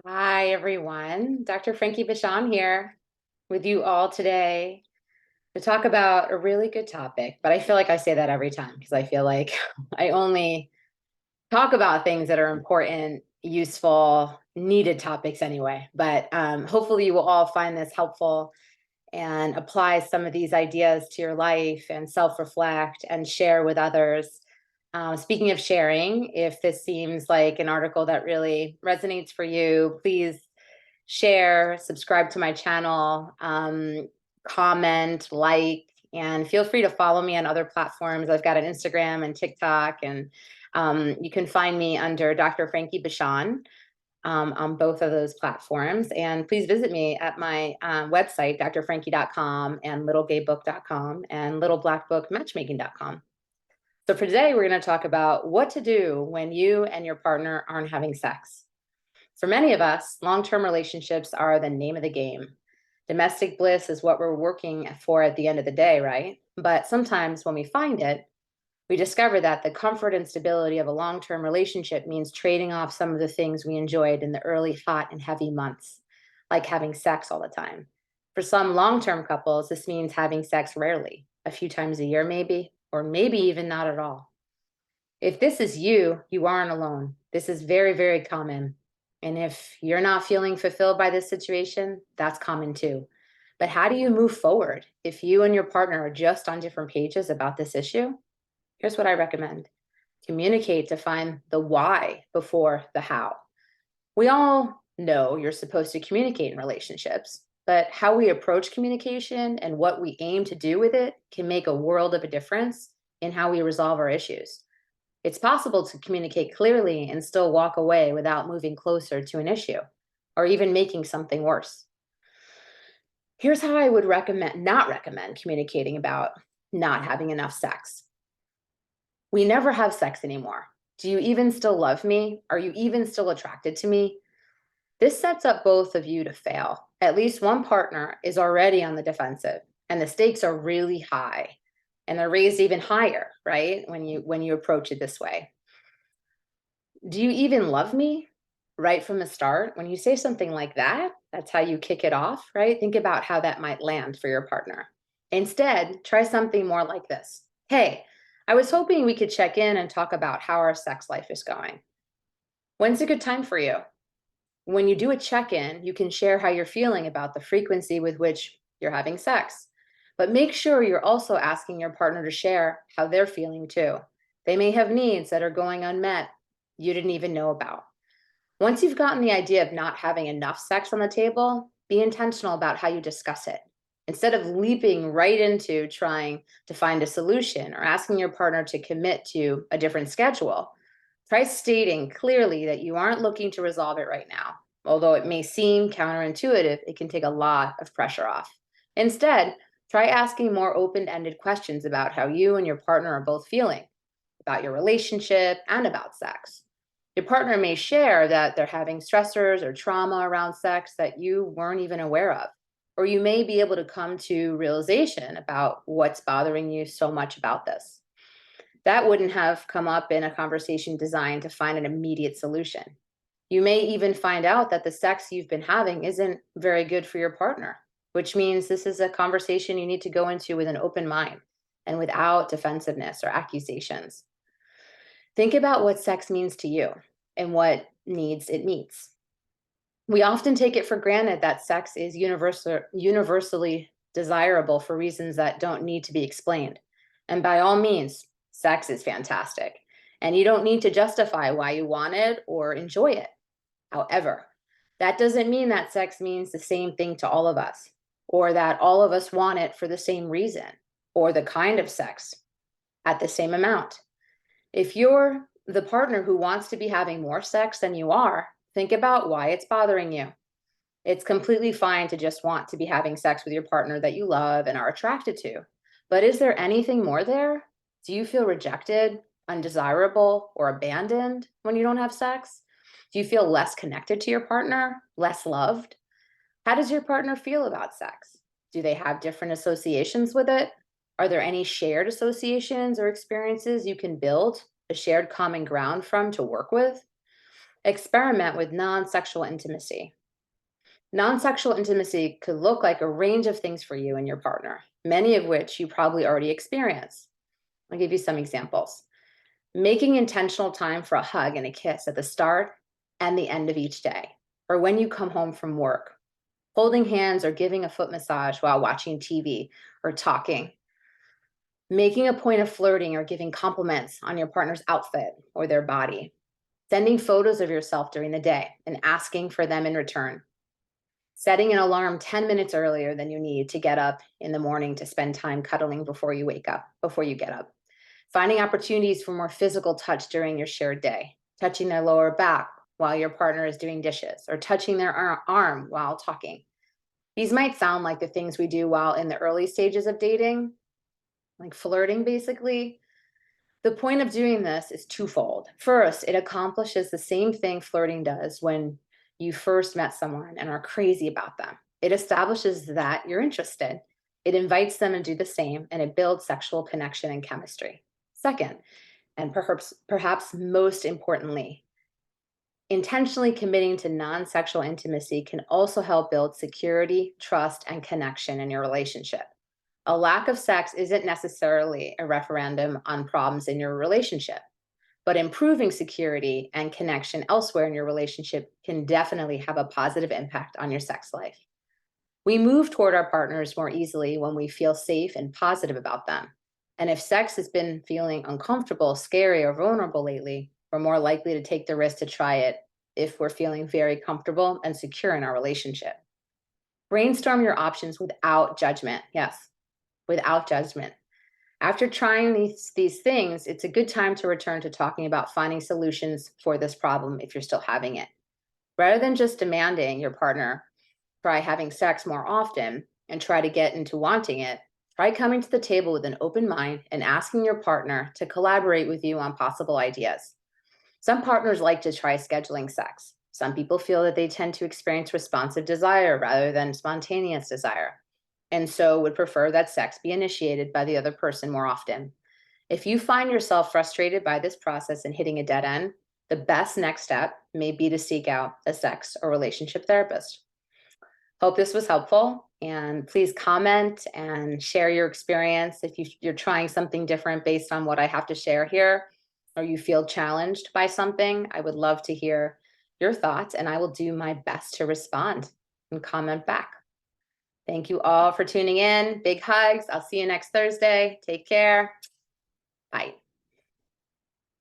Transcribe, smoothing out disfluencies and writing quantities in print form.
Hi, everyone. Dr. Frankie Bashan here with you all today to talk about a really good topic. But I feel like I say that every time because I feel like I only talk about things that are important, useful, needed topics anyway. But hopefully, you will all find this helpful and apply some of these ideas to your life and self reflect and share with others. Speaking of sharing, if this seems like an article that really resonates for you, please share, subscribe to my channel, comment, like, and feel free to follow me on other platforms. I've got an Instagram and TikTok, and you can find me under Dr. Frankie Bashan on both of those platforms. And please visit me at my website, drfrankie.com and littlegaybook.com and littleblackbookmatchmaking.com. So for today, we're going to talk about what to do when you and your partner aren't having sex. For many of us, long-term relationships are the name of the game. Domestic bliss is what we're working for at the end of the day, right? But sometimes when we find it, we discover that the comfort and stability of a long-term relationship means trading off some of the things we enjoyed in the early hot and heavy months, like having sex all the time. For some long-term couples, this means having sex rarely, a few times a year maybe, or maybe even not at all. If this is you, you aren't alone. This is very, very common. And if you're not feeling fulfilled by this situation, that's common too. But how do you move forward if you and your partner are just on different pages about this issue? Here's what I recommend. Communicate to find the why before the how. We all know you're supposed to communicate in relationships, but how we approach communication and what we aim to do with it can make a world of a difference in how we resolve our issues. It's possible to communicate clearly and still walk away without moving closer to an issue or even making something worse. Here's how I would not recommend communicating about not having enough sex. We never have sex anymore. Do you even still love me? Are you even still attracted to me? This sets up both of you to fail. At least one partner is already on the defensive, and the stakes are really high. And they're raised even higher, right? When you approach it this way. Do you even love me? Right from the start, when you say something like that, that's how you kick it off, right? Think about how that might land for your partner. Instead, try something more like this. Hey, I was hoping we could check in and talk about how our sex life is going. When's a good time for you? When you do a check-in, you can share how you're feeling about the frequency with which you're having sex. But make sure you're also asking your partner to share how they're feeling too. They may have needs that are going unmet you didn't even know about. Once you've gotten the idea of not having enough sex on the table, be intentional about how you discuss it. Instead of leaping right into trying to find a solution or asking your partner to commit to a different schedule, try stating clearly that you aren't looking to resolve it right now. Although it may seem counterintuitive, it can take a lot of pressure off. Instead, try asking more open-ended questions about how you and your partner are both feeling, about your relationship, and about sex. Your partner may share that they're having stressors or trauma around sex that you weren't even aware of. Or you may be able to come to realization about what's bothering you so much about this. That wouldn't have come up in a conversation designed to find an immediate solution. You may even find out that the sex you've been having isn't very good for your partner, which means this is a conversation you need to go into with an open mind and without defensiveness or accusations. Think about what sex means to you and what needs it meets. We often take it for granted that sex is universally desirable for reasons that don't need to be explained. And by all means, sex is fantastic. And you don't need to justify why you want it or enjoy it. However, that doesn't mean that sex means the same thing to all of us, or that all of us want it for the same reason, or the kind of sex at the same amount. If you're the partner who wants to be having more sex than you are, think about why it's bothering you. It's completely fine to just want to be having sex with your partner that you love and are attracted to. But is there anything more there? Do you feel rejected, undesirable, or abandoned when you don't have sex? Do you feel less connected to your partner, less loved? How does your partner feel about sex? Do they have different associations with it? Are there any shared associations or experiences you can build a shared common ground from to work with? Experiment with non-sexual intimacy. Non-sexual intimacy could look like a range of things for you and your partner, many of which you probably already experience. I'll give you some examples. Making intentional time for a hug and a kiss at the start and the end of each day, or when you come home from work. Holding hands or giving a foot massage while watching TV or talking. Making a point of flirting or giving compliments on your partner's outfit or their body. Sending photos of yourself during the day and asking for them in return. Setting an alarm 10 minutes earlier than you need to get up in the morning to spend time cuddling before you get up. Finding opportunities for more physical touch during your shared day. Touching their lower back while your partner is doing dishes, or touching their arm while talking. These might sound like the things we do while in the early stages of dating, like flirting, basically. The point of doing this is twofold. First, it accomplishes the same thing flirting does when you first met someone and are crazy about them. It establishes that you're interested. It invites them to do the same, and it builds sexual connection and chemistry. Second, and perhaps most importantly, intentionally committing to non-sexual intimacy can also help build security, trust, and connection in your relationship. A lack of sex isn't necessarily a referendum on problems in your relationship, but improving security and connection elsewhere in your relationship can definitely have a positive impact on your sex life. We move toward our partners more easily when we feel safe and positive about them. And if sex has been feeling uncomfortable, scary, or vulnerable lately, we're more likely to take the risk to try it if we're feeling very comfortable and secure in our relationship. Brainstorm your options without judgment. Yes, without judgment. After trying these things, it's a good time to return to talking about finding solutions for this problem if you're still having it. Rather than just demanding your partner try having sex more often and try to get into wanting it, try coming to the table with an open mind and asking your partner to collaborate with you on possible ideas. Some partners like to try scheduling sex. Some people feel that they tend to experience responsive desire rather than spontaneous desire, and so would prefer that sex be initiated by the other person more often. If you find yourself frustrated by this process and hitting a dead end, the best next step may be to seek out a sex or relationship therapist. Hope this was helpful, and please comment and share your experience if you're trying something different based on what I have to share here, or you feel challenged by something. I would love to hear your thoughts, and I will do my best to respond and comment back. Thank you all for tuning in. Big hugs. I'll see you next Thursday. Take care. Bye.